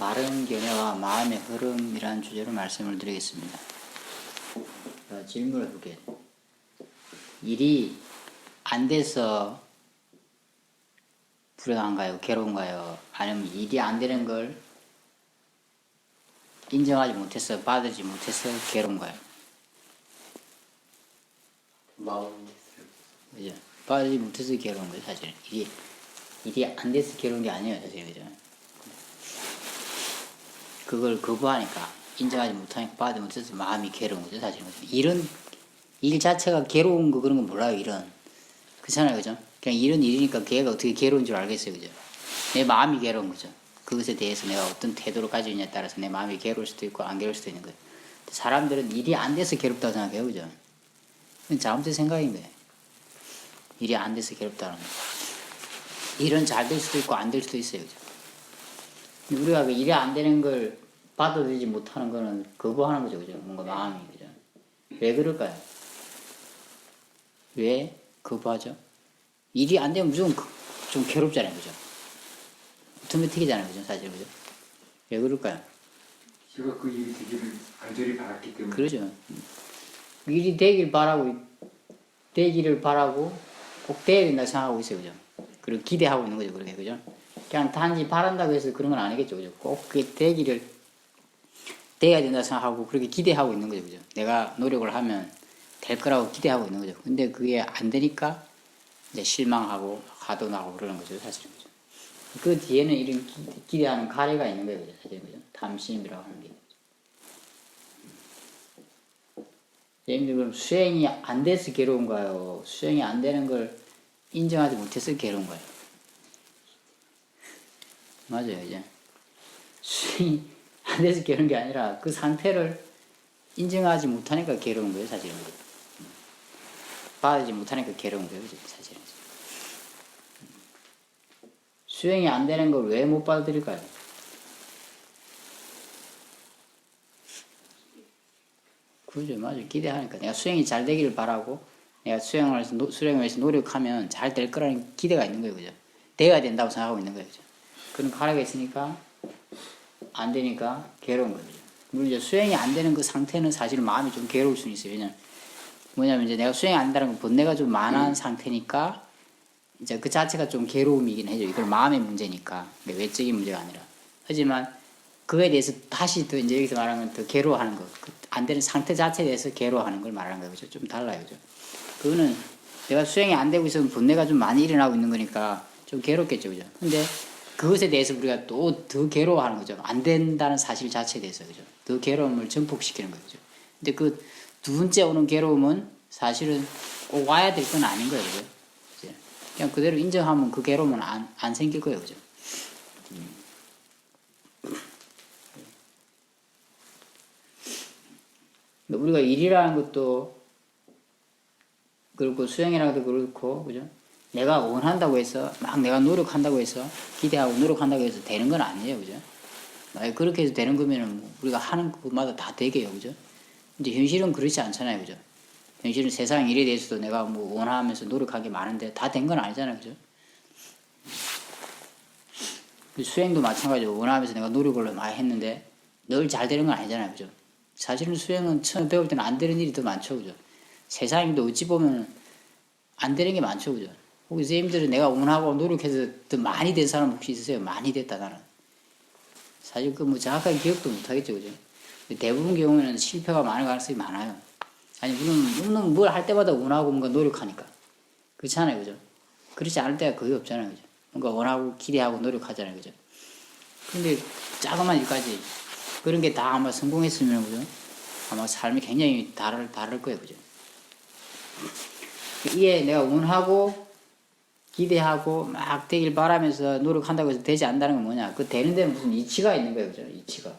바른 견해와 마음의 흐름이라는 주제로 말씀을 드리겠습니다. 질문을 볼게요. 일이 안 돼서 불행한가요? 괴로운가요? 아니면 일이 안 되는 걸 인정하지 못해서 받아들이지 못해서 괴로운가요? 그죠? 받아들이지 못해서 괴로운 거예요, 사실은. 일이 안 돼서 괴로운 게 아니에요, 사실은. 그죠? 그걸 거부하니까, 인정하지 못하니까 받아들이지 못해서 마음이 괴로운 거죠, 사실은. 그죠? 일 자체가 괴로운 거 그런 거 몰라요, 일은. 그렇잖아요, 그죠? 그냥 일은 일이니까 걔가 어떻게 괴로운 줄 알겠어요, 그죠? 내 마음이 괴로운 거죠. 그것에 대해서 내가 어떤 태도를 가지고 있냐에 따라서 내 마음이 괴로울 수도 있고 안 괴로울 수도 있는 거예요. 사람들은 일이 안 돼서 괴롭다고 생각해요, 그죠? 그건 잘못된 생각인 거예요. 일이 안 돼서 괴롭다는 거. 일은 잘 될 수도 있고 안 될 수도 있어요, 그죠? 우리가 그 일이 안 되는 걸 받아들이지 못하는 거는 거부하는 거죠, 그죠? 뭔가 마음이, 그죠? 왜 그럴까요? 왜 거부하죠? 일이 안 되면 무조건 좀 괴롭잖아요, 그죠? 오토매틱이잖아요, 그죠? 사실, 그죠? 왜 그럴까요? 제가 그 일이 되기를 간절히 바랐기 때문에. 그러죠. 일이 되기를 바라고 꼭 돼야 된다고 생각하고 있어요, 그죠? 그리고 기대하고 있는 거죠, 그렇게, 그죠? 그냥 단지 바란다고 해서 그런 건 아니겠죠, 그죠? 꼭 그게 돼야 된다고 생각하고 그렇게 기대하고 있는 거죠, 그죠? 내가 노력을 하면 될 거라고 기대하고 있는 거죠. 근데 그게 안 되니까 이제 실망하고 화도 나고 그러는 거죠, 사실은, 그죠? 그 뒤에는 이런 기대하는 가래가 있는 거예요, 그죠? 사실은, 그죠? 탐심이라고 하는 게. 예를 그럼 수행이 안 돼서 괴로운가요? 수행이 안 되는 걸 인정하지 못해서 괴로운가요? 맞아요, 이제. 수행이 안 돼서 괴로운 게 아니라 그 상태를 인정하지 못하니까 괴로운 거예요, 사실은. 받아들이지 못하니까 괴로운 거예요, 사실은. 수행이 안 되는 걸 왜 못 받아들일까요? 그죠, 맞아요. 기대하니까. 내가 수행이 잘 되기를 바라고, 내가 수행을 위해서 노력하면 잘 될 거라는 기대가 있는 거예요, 그죠? 돼야 된다고 생각하고 있는 거예요, 그죠? 그런 가래가 있으니까, 안 되니까 괴로운 거죠. 물론 이제 수행이 안 되는 그 상태는 사실은 마음이 좀 괴로울 수는 있어요. 뭐냐면 이제 내가 수행이 안 된다는 건 번뇌가 좀 많은 상태니까, 이제 그 자체가 좀 괴로움이긴 해요. 이걸 마음의 문제니까. 외적인 문제가 아니라. 하지만, 그거에 대해서 다시 더 이제 여기서 말하는 건 더 괴로워하는 거. 안 되는 상태 자체에 대해서 괴로워하는 걸 말하는 거예요. 그죠? 좀 달라요. 그죠? 그거는 내가 수행이 안 되고 있으면 분내가 좀 많이 일어나고 있는 거니까 좀 괴롭겠죠. 그죠? 근데 그것에 대해서 우리가 또 더 괴로워하는 거죠. 안 된다는 사실 자체에 대해서. 그죠? 더 괴로움을 증폭시키는 거죠. 근데 그 두 번째 오는 괴로움은 사실은 꼭 와야 될 건 아닌 거예요. 그죠? 그냥 그대로 인정하면 그 괴로움은 안 생길 거예요. 그죠? 우리가 일이라는 것도 그렇고 수행이라는 것도 그렇고, 그죠? 내가 원한다고 해서 막 내가 노력한다고 해서 기대하고 노력한다고 해서 되는 건 아니에요, 그죠? 만약 그렇게 해서 되는 거면은 뭐 우리가 하는 것마다 다 되게요, 그죠? 근데 현실은 그렇지 않잖아요, 그죠? 현실은 세상 일에 대해서도 내가 뭐 원하면서 노력한 게 많은데 다 된 건 아니잖아요, 그죠? 수행도 마찬가지로 원하면서 내가 노력을 많이 했는데 늘 잘 되는 건 아니잖아요, 그죠? 사실은 수행은 처음 배울 때는 안 되는 일이 더 많죠, 그죠? 세상에도 어찌 보면 안 되는 게 많죠, 그죠? 혹시 선생님들은 내가 원하고 노력해서 더 많이 된 사람 혹시 있으세요? 많이 됐다, 나는. 사실 그 뭐 정확하게 기억도 못 하겠죠, 그죠? 대부분 경우에는 실패가 많을 가능성이 많아요. 아니, 물론 뭘 할 때마다 원하고 뭔가 노력하니까. 그렇잖아요, 그죠? 그렇지 않을 때가 거의 없잖아요, 그죠? 뭔가 원하고 기대하고 노력하잖아요, 그죠? 근데 자그만 일까지 그런 게 다 아마 성공했으면, 그죠? 아마 삶이 굉장히 다를 거예요, 그죠? 이게 내가 원하고 기대하고 막 되길 바라면서 노력한다고 해서 되지 않는다는 건 뭐냐? 그 되는 데는 무슨 이치가 있는 거예요, 그죠? 이치가.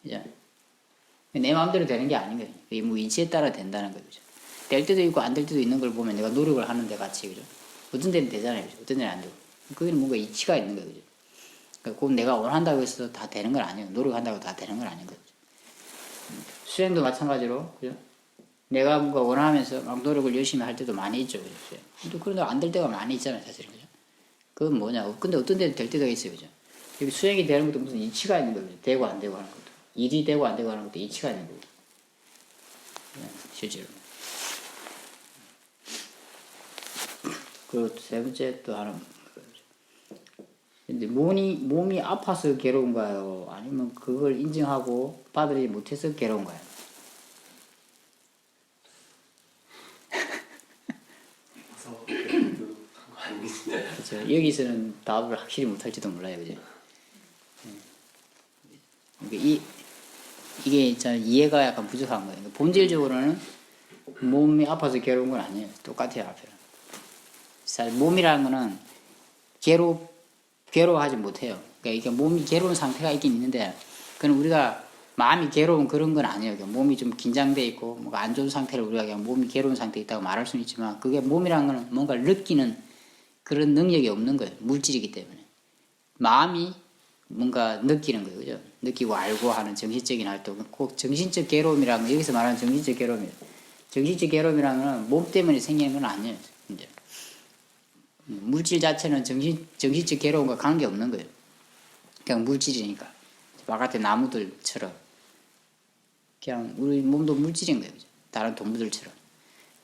그죠? 내 마음대로 되는 게 아닌 거예요. 이게 뭐 이치에 따라 된다는 거죠. 그죠? 될 때도 있고 안 될 때도 있는 걸 보면 내가 노력을 하는데 같이, 그죠? 어떤 데는 되잖아요, 그죠? 어떤 데는 안 되고. 그게는 뭔가 이치가 있는 거예요, 그죠? 그러니까 꼭 내가 원한다고 해서 다 되는 건 아니에요. 노력한다고 다 되는 건 아닌 거죠. 수행도 마찬가지로, 그죠? 내가 뭔가 원하면서 막 노력을 열심히 할 때도 많이 있죠, 그죠? 또 그런데 안 될 때가 많이 있잖아요, 사실은, 그죠? 그건 뭐냐? 근데 어떤 데는 될 때가 있어요, 그죠? 여기 수행이 되는 것도 무슨 이치가 있는 거죠. 되고 안 되고 하는 것도. 일이 되고 안 되고 하는 것도 이치가 있는 거고. 실제로. 그리고 세 번째 또 하나. 근데 몸이 아파서 괴로운가요? 아니면 그걸 인정하고 받아들이지 못해서 괴로운가요? 그렇죠. 여기서는 답을 확실히 못할지도 몰라요, 그죠? 이게 진짜 이해가 약간 부족한 거예요. 본질적으로는 몸이 아파서 괴로운 건 아니에요. 똑같아요, 앞에는. 사실 몸이라는 거는 괴로워하지 못해요. 그러니까 이게 몸이 괴로운 상태가 있긴 있는데, 그건 우리가 마음이 괴로운 그런 건 아니에요. 그러니까 몸이 좀 긴장돼 있고, 뭔가 안 좋은 상태를 우리가 그냥 몸이 괴로운 상태에 있다고 말할 수는 있지만, 그게 몸이라는 거는 뭔가를 느끼는 그런 능력이 없는 거예요. 물질이기 때문에. 마음이 뭔가 느끼는 거예요. 그죠? 느끼고 알고 하는 정신적인 활동. 꼭 정신적 괴로움이라는 건, 여기서 말하는 정신적 괴로움이에요. 정신적 괴로움이라는 건 몸 때문에 생기는 건 아니에요. 이제. 물질 자체는 정신적 괴로움과 관계없는 거예요. 그냥 물질이니까. 바깥에 나무들처럼. 그냥 우리 몸도 물질인 거예요. 그죠? 다른 동물들처럼.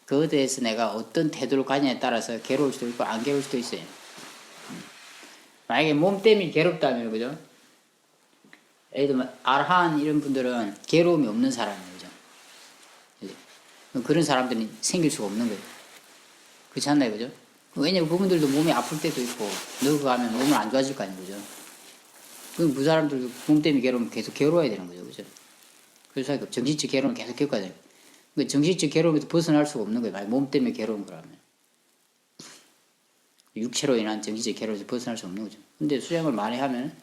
그거에 대해서 내가 어떤 태도를 가냐에 따라서 괴로울 수도 있고 안 괴로울 수도 있어요. 만약에 몸 때문에 괴롭다면, 그죠? 예를 들면, 아르한 이런 분들은 괴로움이 없는 사람이에요. 그죠? 그런 사람들은 생길 수가 없는 거예요. 그렇지 않나요? 그죠? 왜냐면 그분들도 몸이 아플 때도 있고, 늙어가면 몸은 안 좋아질 거 아니에요. 그죠? 그럼 그 사람들도 몸 때문에 괴로우면 계속 괴로워야 되는 거죠. 그죠? 그래서 정신적 괴로움을 계속 겪어야 돼요. 정신적 괴로움에서 벗어날 수가 없는 거예요. 몸 때문에 괴로운 거라면. 육체로 인한 정신적 괴로움에서 벗어날 수 없는 거죠. 근데 수행을 많이 하면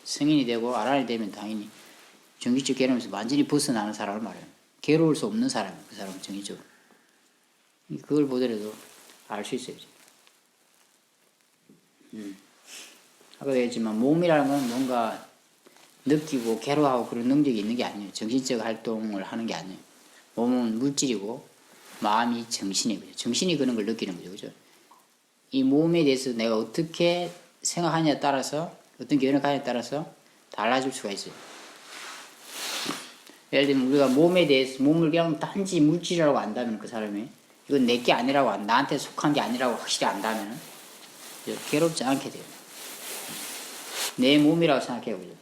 성인이 되고 아란이 되면 당연히 정신적 괴로움에서 완전히 벗어나는 사람을 말해요. 괴로울 수 없는 사람이에요. 그 사람은 정신적으로. 그걸 보더라도 알 수 있어요. 아까도 했지만 몸이라는 건 뭔가 느끼고 괴로워하고 그런 능력이 있는 게 아니에요. 정신적 활동을 하는 게 아니에요. 몸은 물질이고 마음이 정신이에요. 정신이 그런 걸 느끼는 거죠. 그죠? 이 몸에 대해서 내가 어떻게 생각하냐에 따라서 어떤 견해를 가냐에 따라서 달라질 수가 있어요. 예를 들면 우리가 몸에 대해서 몸을 그냥 단지 물질이라고 안다면 그 사람이 이건 내 게 아니라고 나한테 속한 게 아니라고 확실히 안다면 괴롭지 않게 돼요. 내 몸이라고 생각해요. 그죠?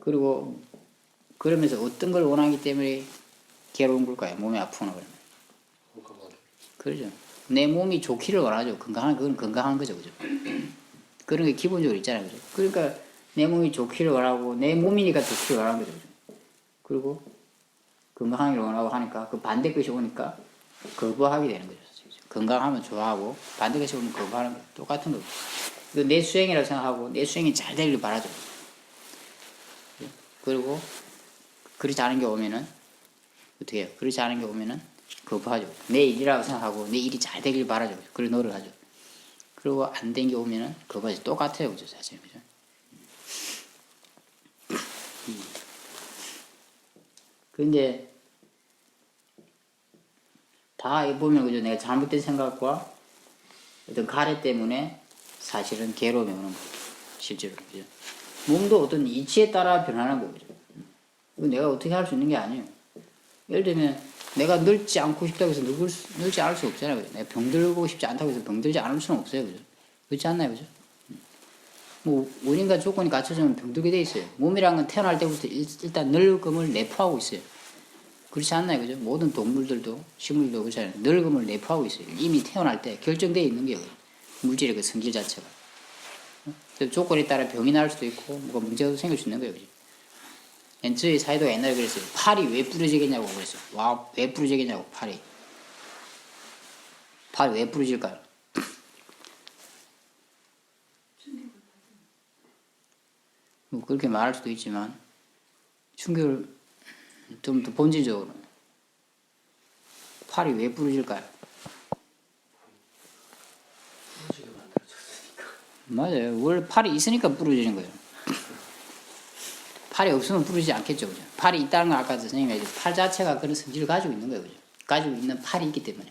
그리고 그러면서 어떤 걸 원하기 때문에 괴로운 걸까요? 몸이 아프거나 그러면. 그러죠. 내 몸이 좋기를 원하죠. 그건 건강한 거죠. 그죠? 그런 게 기본적으로 있잖아요. 그죠? 그러니까 내 몸이 좋기를 원하고, 내 몸이니까 좋기를 원하는 거죠. 그죠? 그리고 건강하기를 원하고 하니까 그 반대 것이 오니까 거부하게 되는 거죠. 건강하면 좋아하고, 반대 것이 오면 거부하는 거 똑같은 거죠. 내 수행이라고 생각하고, 내 수행이 잘 되길 바라죠. 그리고 그렇지 않은 게 오면은 어떻게 해요? 그렇지 않은 게 오면은 거부하죠. 내 일이라고 생각하고 내 일이 잘 되길 바라죠. 그런 노력하죠. 그리고 안 된 게 오면은 거부하죠. 똑같아요. 그죠? 사실. 그죠? 근데 다 보면 그죠? 내가 잘못된 생각과 어떤 가래 때문에 사실은 괴로움이 오는 거죠. 실제로. 그죠? 몸도 어떤 이치에 따라 변하는 거죠. 내가 어떻게 할 수 있는 게 아니에요. 예를 들면 내가 늙지 않고 싶다고 해서 늙지 않을 수 없잖아요. 그죠? 내가 병들고 싶지 않다고 해서 병들지 않을 수는 없어요. 그죠? 그렇지 않나요? 그죠? 뭐 원인과 조건이 갖춰지면 병들게 돼 있어요. 몸이란 건 태어날 때부터 일단 늙음을 내포하고 있어요. 그렇지 않나요? 그죠? 모든 동물들도 식물도 그렇잖아요. 늙음을 내포하고 있어요. 이미 태어날 때 결정되어 있는 게 물질의 그 성질 자체가. 조건에 따라 병이 날 수도 있고 뭐가 문제가 생길 수 있는 거예요. 그죠? 저희 사회도가 옛날에 그랬어요. 팔이 왜 부러지겠냐고 그랬어요. 와, 왜 부러지겠냐고, 팔이. 팔이 왜 부러질까요? 뭐 그렇게 말할 수도 있지만, 충격을 좀 더 본질적으로. 팔이 왜 부러질까요? 맞아요. 원래 팔이 있으니까 부러지는 거예요. 팔이 없으면 부러지지 않겠죠. 그죠? 팔이 있다는 건 아까 선생님이 얘기했죠. 팔 자체가 그런 성질을 가지고 있는 거예요. 그죠? 가지고 있는 팔이 있기 때문에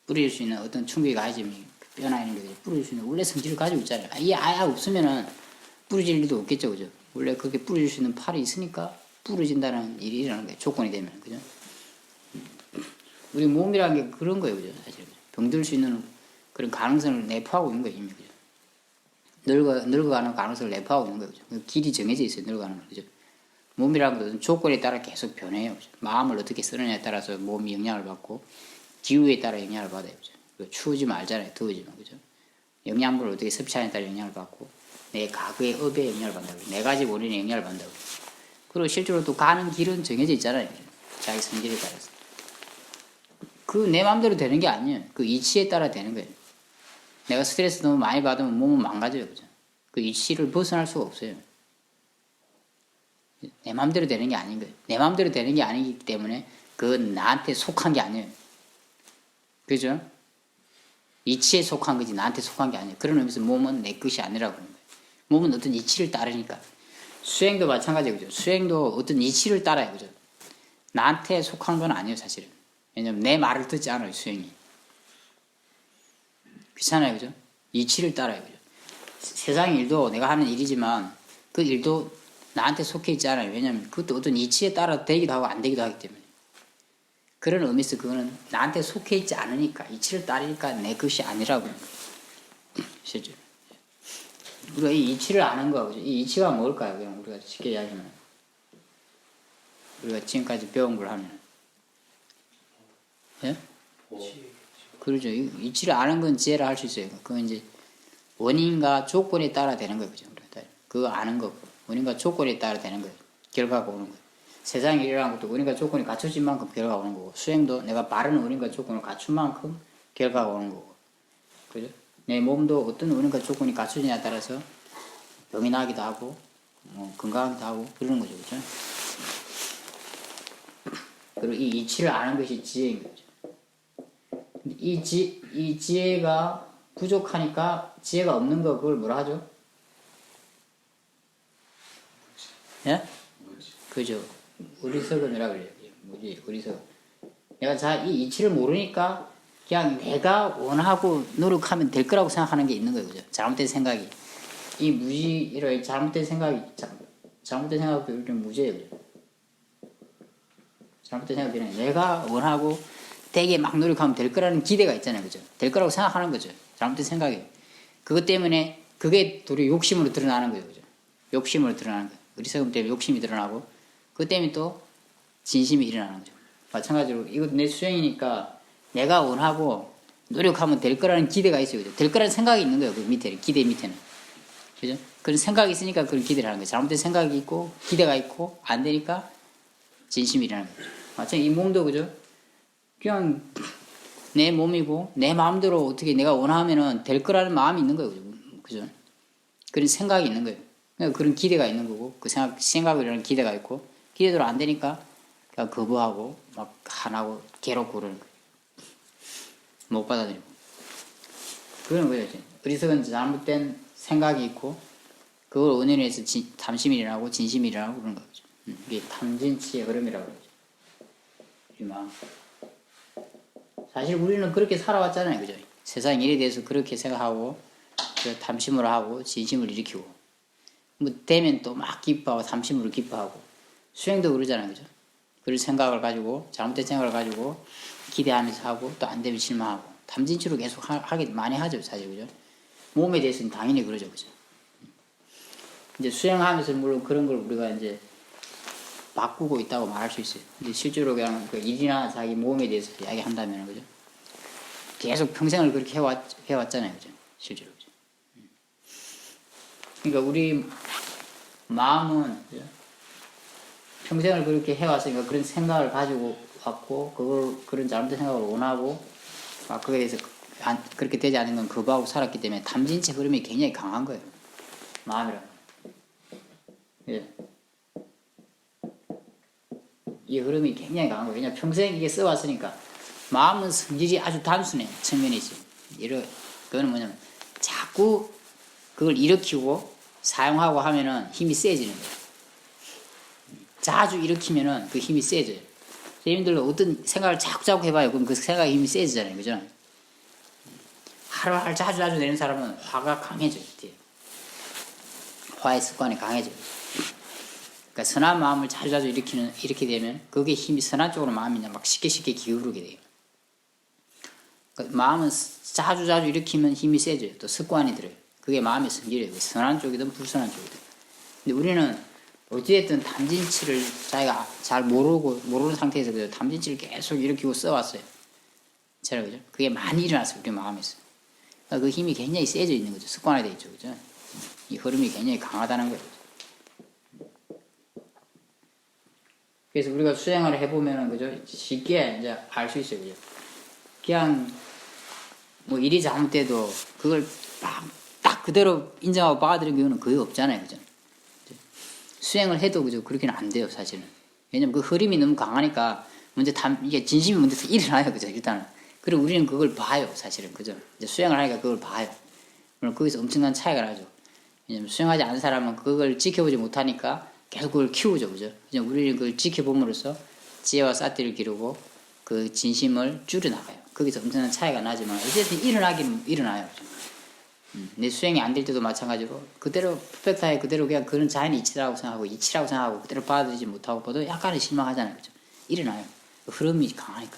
부러질 수 있는 어떤 충격이 가해지면 뼈나 이런 게 부러질 수 있는 원래 성질을 가지고 있잖아요. 이 아예 없으면은 부러질 일도 없겠죠, 그죠? 원래 그렇게 부러질 수 있는 팔이 있으니까 부러진다는 일이 일어나는 거예요. 조건이 되면, 그죠? 우리 몸이라는 게 그런 거예요, 그죠? 사실 병들 수 있는 그런 가능성을 내포하고 있는 거예요, 이미, 그죠? 늙어가는 가능성을 내포하고 있는 거예요, 그죠? 길이 정해져 있어요, 늙어가는 거, 그죠? 몸이라는 것은 조건에 따라 계속 변해요, 그죠? 마음을 어떻게 쓰느냐에 따라서 몸이 영향을 받고 기후에 따라 영향을 받아요, 그죠? 추우지면 알잖아요, 더우지만, 그죠? 영양분을 어떻게 섭취하느냐에 따라 영향을 받고 내 가구의 업에 영향을 받는다고, 네 가지 원인에 영향을 받는다고. 그리고 실제로 또 가는 길은 정해져 있잖아요, 그죠? 자기 성질에 따라서. 그 내 마음대로 되는 게 아니에요. 그 이치에 따라 되는 거예요. 내가 스트레스 너무 많이 받으면 몸은 망가져요, 그죠? 그 이치를 벗어날 수가 없어요. 내 마음대로 되는 게 아닌 거예요. 내 마음대로 되는 게 아니기 때문에 그건 나한테 속한 게 아니에요. 그죠? 이치에 속한 거지 나한테 속한 게 아니에요. 그런 의미에서 몸은 내 것이 아니라고 그러는 거예요. 몸은 어떤 이치를 따르니까. 수행도 마찬가지죠. 그죠? 수행도 어떤 이치를 따라요. 그죠? 나한테 속한 건 아니에요, 사실은. 왜냐면 내 말을 듣지 않아요, 수행이. 그렇잖아요, 그죠? 이치를 따라요, 그죠? 세상 일도 내가 하는 일이지만 그 일도 나한테 속해 있지 않아요. 왜냐면 그것도 어떤 이치에 따라 되기도 하고 안 되기도 하기 때문에. 그런 의미에서 그거는 나한테 속해 있지 않으니까, 이치를 따르니까 내 것이 아니라고. 실제로. 우리가 이 이치를 아는 거야, 그죠? 이 이치가 뭘까요? 그냥 우리가 쉽게 이야기하면. 우리가 지금까지 배운 걸 하면. 예? 그러죠. 이치를 아는 건 지혜라 할 수 있어요. 그건 이제 원인과 조건에 따라 되는 거예요, 그죠? 그거 아는 거고. 원인과 조건에 따라 되는 거예요. 결과가 오는 거예요. 세상에 일어나는 것도 원인과 조건이 갖춰진 만큼 결과가 오는 거고, 수행도 내가 바른 원인과 조건을 갖춘 만큼 결과가 오는 거고, 그죠? 내 몸도 어떤 원인과 조건이 갖춰지냐에 따라서 병이 나기도 하고, 건강하기도 하고, 그러는 거죠, 그죠? 그리고 이 이치를 아는 것이 지혜인 거죠. 이 지혜가 부족하니까 지혜가 없는 거, 그걸 뭐라 하죠? 예? 그죠? 어리석음이라고 그래요. 뭐지? 어리석음. 내가 이 이치를 모르니까 그냥 내가 원하고 노력하면 될 거라고 생각하는 게 있는 거예요. 그죠? 잘못된 생각이. 이 무지로 잘못된 생각이, 잘못된 생각도 이렇게 무지예요. 그죠? 잘못된 생각이 내가 원하고 되게 막 노력하면 될 거라는 기대가 있잖아요. 그죠? 될 거라고 생각하는 거죠. 잘못된 생각이. 그것 때문에 그게 도리어 욕심으로 드러나는 거예요. 그죠? 욕심으로 드러나는 거예요. 어리석음 때문에 욕심이 드러나고, 그것 때문에 또 진심이 일어나는 거죠. 마찬가지로 이거 내 수행이니까 내가 원하고 노력하면 될 거라는 기대가 있어요. 그죠? 될 거라는 생각이 있는 거예요. 그 밑에, 기대 밑에는. 그죠? 그런 생각이 있으니까 그런 기대를 하는 거예요. 잘못된 생각이 있고, 기대가 있고, 안 되니까 진심이 일어나는 거죠. 마찬가지로 이 몸도, 그죠? 그냥 내 몸이고, 내 마음대로 어떻게 내가 원하면은 될 거라는 마음이 있는 거예요. 그죠? 그런 생각이 있는 거예요. 그러니까 그런 기대가 있는 거고, 그 생각을 이라는 기대가 있고, 기대대로 안 되니까 그냥 거부하고, 막 안 하고, 괴롭고 그러는 거예요. 못 받아들이고. 그런 거죠. 어리석은 잘못된 생각이 있고, 그걸 원인으로 해서 탐심이 일어나고, 진심이 일어나고 그런 거죠. 이게 탐진치의 흐름이라고 그러죠. 우리 마음. 사실 우리는 그렇게 살아왔잖아요. 그죠? 세상 일에 대해서 그렇게 생각하고, 탐심으로 하고, 진심을 일으키고. 뭐, 되면 또 막 기뻐하고, 탐심으로 기뻐하고. 수행도 그러잖아요. 그죠? 그런 생각을 가지고, 잘못된 생각을 가지고, 기대하면서 하고, 또 안 되면 실망하고. 탐진치로 계속 하게 많이 하죠. 사실. 그죠? 몸에 대해서는 당연히 그러죠. 그죠? 이제 수행하면서 물론 그런 걸 우리가 이제 바꾸고 있다고 말할 수 있어요. 근데 실제로 그냥 그 일이나 자기 몸에 대해서 이야기한다면, 그죠? 계속 평생을 그렇게 해왔잖아요. 그죠? 실제로. 그죠? 그러니까 우리 마음은, 그죠? 평생을 그렇게 해왔으니까 그런 생각을 가지고 왔고, 그런 잘못된 생각을 원하고, 그거에 대해서 그렇게 되지 않은 건 거부하고 살았기 때문에 탐진치 흐름이 굉장히 강한 거예요. 마음이란. 예. 이 흐름이 굉장히 강한 거예요. 왜냐면 평생 이게 써왔으니까. 마음은 성질이 아주 단순해. 측면이 있어요. 그거는 뭐냐면 자꾸 그걸 일으키고 사용하고 하면은 힘이 세지는 거예요. 자주 일으키면은 그 힘이 세져요. 선생님들 어떤 생각을 자꾸 해봐요. 그럼 그 생각의 힘이 세지잖아요. 그죠? 화를 자주 내는 사람은 화가 강해져요. 뒤에. 화의 습관이 강해져요. 그러니까 선한 마음을 자주 일으키게 되면 그게 힘이 선한 쪽으로 마음이 막 쉽게 기울게 돼요. 그러니까 마음은 자주 일으키면 힘이 세져요. 또 습관이 들어요. 그게 마음의 성질이에요. 선한 쪽이든 불선한 쪽이든. 근데 우리는 어찌됐든 탐진치를 자기가 잘 모르는 상태에서 그죠? 탐진치를 계속 일으키고 써왔어요. 제가 그죠? 그게 많이 일어났어요. 우리 마음에서. 그러니까 그 힘이 굉장히 세져 있는 거죠. 습관화되어 있죠. 그죠? 이 흐름이 굉장히 강하다는 거예요. 그래서 우리가 수행을 해보면은, 그죠? 쉽게 이제 알 수 있어요. 그죠? 그냥, 뭐 일이 잘못돼도 그걸 딱 그대로 인정하고 받아들이는 경우는 거의 없잖아요. 그죠? 수행을 해도, 그죠? 그렇게는 안 돼요, 사실은. 왜냐면 그 흐름이 너무 강하니까, 이게 진심이 먼저 일어나요. 그죠? 일단은. 그리고 우리는 그걸 봐요, 사실은. 그죠? 이제 수행을 하니까 그걸 봐요. 물론 거기서 엄청난 차이가 나죠. 왜냐면 수행하지 않은 사람은 그걸 지켜보지 못하니까 계속 그걸 키우죠. 그죠? 그냥 우리는 그걸 지켜봄으로써 지혜와 사티를 기르고 그 진심을 줄여나가요. 거기서 엄청난 차이가 나지만 어쨌든 일어나긴 일어나요. 내 수행이 안 될 때도 마찬가지로 그대로 퍼펙트하게 그대로 그냥 그런 자연의 이치라고 생각하고 그대로 받아들이지 못하고 봐도 약간은 실망하잖아요. 그죠? 일어나요. 그 흐름이 강하니까.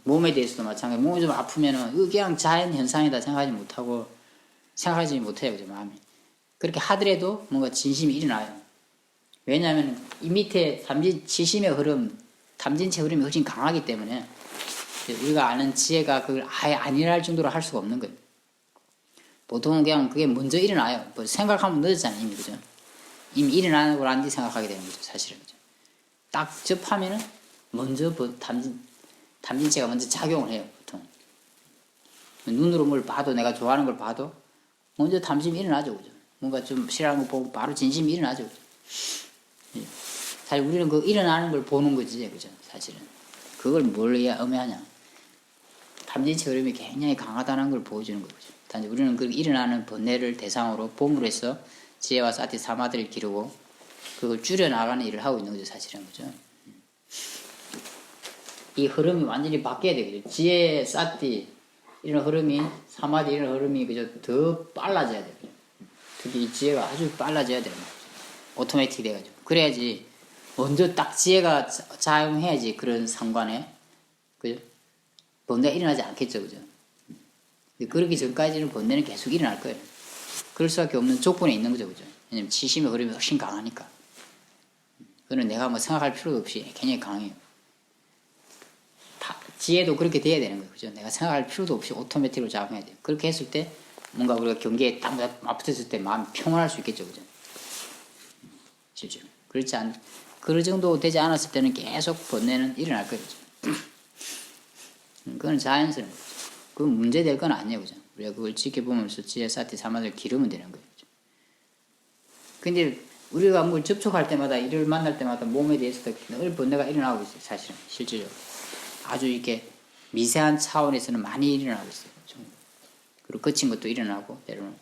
몸에 대해서도 마찬가지로 몸이 좀 아프면은 그냥 자연 현상이다 생각하지 못해요. 그죠? 마음이. 그렇게 하더라도 뭔가 진심이 일어나요. 왜냐하면 이 밑에 지심의 흐름, 탐진체 흐름이 훨씬 강하기 때문에 우리가 아는 지혜가 그걸 아예 안 일어날 정도로 할 수가 없는 거예요. 보통은 그냥 그게 먼저 일어나요. 뭐 생각하면 늦었잖아요. 이미. 그죠? 이미 일어나고 난 뒤 생각하게 되는 거죠. 사실은. 그죠? 딱 접하면은 먼저 탐진체가 먼저 작용을 해요. 보통. 눈으로 뭘 봐도 내가 좋아하는 걸 봐도 먼저 탐심이 일어나죠. 그죠? 뭔가 좀 싫어하는 거 보고 바로 진심이 일어나죠. 그죠? 예. 사실 우리는 그 일어나는 걸 보는 거지. 그죠? 사실은. 그걸 뭘 의미하냐. 탐진체 흐름이 굉장히 강하다는 걸 보여주는 거죠. 단지 우리는 그 일어나는 번뇌를 대상으로 봄으로 해서 지혜와 사티 사마들을 기르고 그걸 줄여나가는 일을 하고 있는 거죠. 사실은. 그죠? 이 흐름이 완전히 바뀌어야 되거든요. 지혜, 사티 이런 흐름이 사마디 이런 흐름이 그저 더 빨라져야 돼요. 특히 이 지혜가 아주 빨라져야 되는 거죠. 오토매틱 돼가지고. 그래야지 먼저 딱 지혜가 작용해야지 그런 상관에 그죠? 번뇌가 일어나지 않겠죠. 그죠? 그러기 전까지는 번뇌는 계속 일어날 거예요. 그럴 수밖에 없는 조건에 있는 거죠. 그죠? 왜냐면 지심의 흐름이 훨씬 강하니까. 그거는 내가 뭐 생각할 필요도 없이 굉장히 강해요. 지혜도 그렇게 돼야 되는 거예요. 그죠? 내가 생각할 필요도 없이 오토매틱으로 작용해야 돼요. 그렇게 했을 때 뭔가 우리가 경계에 딱 맞붙었을 때 마음이 평온할 수 있겠죠. 그죠? 실제로. 그럴 정도 되지 않았을 때는 계속 번뇌는 일어날 거예요. 그죠? 그건 자연스러운 거죠. 그건 문제될 건 아니에요. 그죠? 우리가 그걸 지켜보면서 지혜, 사티, 사마를 기르면 되는 거예요. 그죠? 근데 우리가 뭘 접촉할 때마다, 일을 만날 때마다 몸에 대해서도 늘 번뇌가 일어나고 있어요. 사실은. 실질적으로. 아주 이렇게 미세한 차원에서는 많이 일어나고 있어요. 그리고 거친 것도 일어나고 때로는.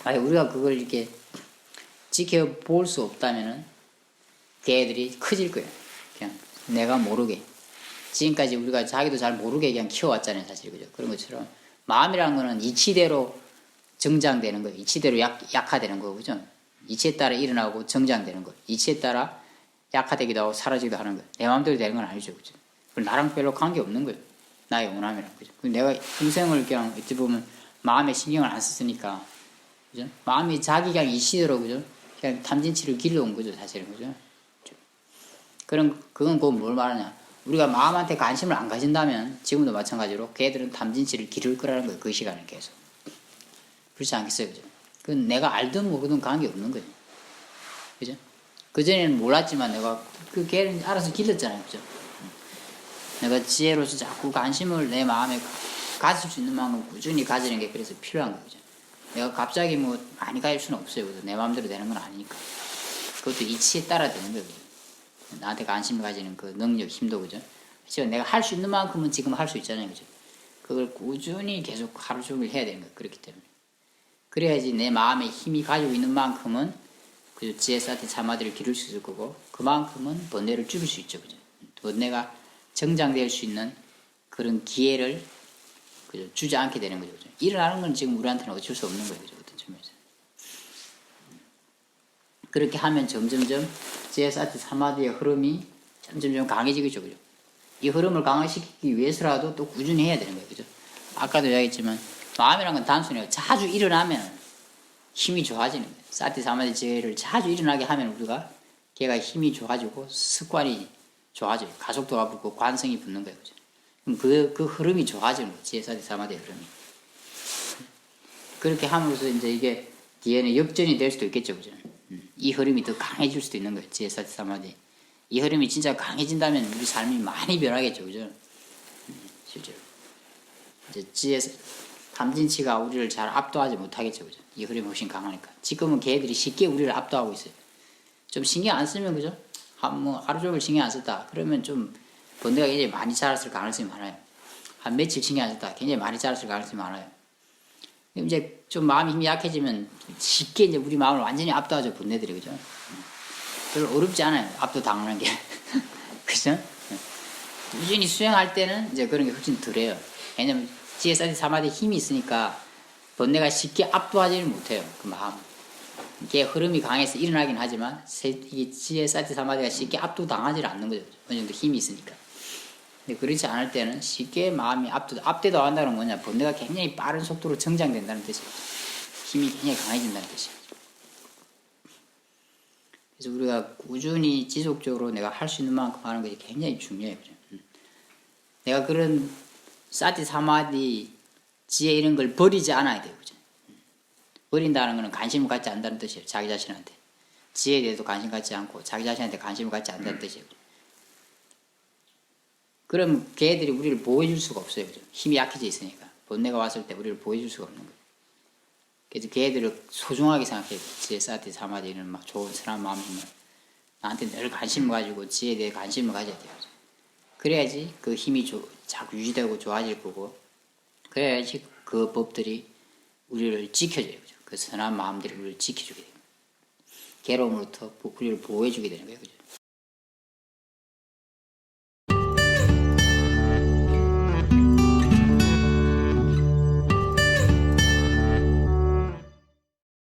아니 우리가 그걸 이렇게 지켜볼 수 없다면은 걔들이 커질 거예요. 그냥 내가 모르게. 지금까지 우리가 자기도 잘 모르게 그냥 키워왔잖아요. 사실. 그죠? 그런 것처럼 마음이라는 거는 이치대로 정장되는 거예요. 이치대로 약화되는 거고, 그죠? 이치에 따라 일어나고 정장되는 거예요. 이치에 따라 약화되기도 하고 사라지기도 하는 거예요. 내 마음대로 되는 건 아니죠. 그죠? 나랑 별로 관계없는 거예요. 나의 원함이랑. 그죠? 내가 평생을 그냥 어찌 보면 마음에 신경을 안 썼으니까. 그죠? 마음이 자기 그냥 이치대로, 그죠? 그냥 탐진치를 길러온 거죠. 사실은. 그죠? 그건 꼭 뭘 말하냐. 우리가 마음한테 관심을 안 가진다면 지금도 마찬가지로 걔들은 탐진치를 기를 거라는 거예요. 그 시간에 계속. 그렇지 않겠어요. 그죠? 그건 내가 알든 모르든 관계없는 거예요. 그죠? 그전에는 몰랐지만 내가 그 걔는 알아서 길렀잖아요. 그죠? 내가 지혜로서 자꾸 관심을 내 마음에 가질 수 있는 만큼 꾸준히 가지는 게 그래서 필요한 거죠. 내가 갑자기 뭐 많이 가질 수는 없어요. 그죠? 내 마음대로 되는 건 아니니까. 그것도 이치에 따라 되는 거예요. 그죠? 나한테 관심을 가지는 그 능력, 힘도. 그죠? 지금 내가 할 수 있는 만큼은 지금 할 수 있잖아요. 그죠? 그걸 꾸준히 계속 하루 종일 해야 되는 거예요. 그렇기 때문에. 그래야지 내 마음에 힘이 가지고 있는 만큼은 그 지혜, 사티, 사마디를 기를 수 있을 거고 그만큼은 번뇌를 줄일 수 있죠. 그죠? 번뇌가 정장될 수 있는 그런 기회를 그죠? 주지 않게 되는 거죠. 그죠? 일어나는 건 지금 우리한테는 어쩔 수 없는 거예요. 그죠? 어떤 점에서. 그렇게 하면 점점점 GSRT 사마디의 흐름이 점점점 강해지겠죠. 그죠? 이 흐름을 강화시키기 위해서라도 또 꾸준히 해야 되는 거예요. 그죠? 아까도 이야기했지만 마음이란 건 단순해요. 자주 일어나면 힘이 좋아지는 거예요. 사티 사마디 지혜를 자주 일어나게 하면 우리가 걔가 힘이 좋아지고 습관이 좋아져요. 가속도가 붙고 관성이 붙는 거예요. 그죠? 그럼 그 흐름이 좋아지는 거예요. 지혜 사티 사마디의 흐름이. 그렇게 함으로써 이제 이게 뒤에는 역전이 될 수도 있겠죠. 그죠? 이 흐름이 더 강해질 수도 있는 거예요. 지혜 사티 사마디. 이 흐름이 진짜 강해진다면 우리 삶이 많이 변하겠죠. 그죠? 실제로. 이제 지혜 탐진치가 우리를 잘 압도하지 못하겠죠. 그죠? 이 흐름이 훨씬 강하니까. 지금은 걔들이 쉽게 우리를 압도하고 있어요. 좀 신경 안 쓰면, 그죠? 하루 종일 신경 안 썼다. 그러면 좀 번뇌가 굉장히 많이 자랐을 가능성이 많아요. 한 며칠 신경 안 썼다. 굉장히 많이 자랐을 가능성이 많아요. 이제 좀 마음이 힘이 약해지면 쉽게 이제 우리 마음을 완전히 압도하죠. 번뇌들이. 그죠? 별로 어렵지 않아요. 압도 당하는 게. 그죠? 꾸준히 수행할 때는 이제 그런 게 훨씬 덜해요. 왜냐면 GSRT 사마디에 힘이 있으니까 번뇌가 쉽게 압도하지를 못해요. 그 마음. 이게 흐름이 강해서 일어나긴 하지만 이 GSRT 사마디가 쉽게 압도당하지를 않는 거죠. 어느 정도 힘이 있으니까. 근데 그렇지 않을 때는 쉽게 마음이 압도도 한다는 건 뭐냐. 번뇌가 굉장히 빠른 속도로 성장된다는 뜻이에요. 힘이 굉장히 강해진다는 뜻이에요. 그래서 우리가 꾸준히 지속적으로 내가 할 수 있는 만큼 하는 것이 굉장히 중요해요. 내가 그런 사티 사마디 지혜 이런 걸 버리지 않아야 돼요. 그죠? 버린다는 것은 관심을 갖지 않는다는 뜻이에요. 자기 자신한테. 지혜에 대해서 관심 갖지 않고 자기 자신한테 관심을 갖지 않는다는 뜻이에요. 그럼 걔들이 우리를 보호해줄 수가 없어요. 그죠? 힘이 약해져 있으니까. 번뇌가 왔을 때 우리를 보호해줄 수가 없는 거예요. 그래서 걔들을 소중하게 생각해야 돼요. 지혜, 사티, 사마디 이런 막 좋은 선한 마음이면 나한테 늘 관심을 가지고 지혜에 대해 관심을 가져야 돼요. 그래야지 그 힘이 자꾸 유지되고 좋아질 거고 그래야지 그 법들이 우리를 지켜줘요. 그죠? 그 선한 마음들이 우리를 지켜주게 돼요. 괴로움으로부터 우리를 보호해주게 되는 거예요. 그죠?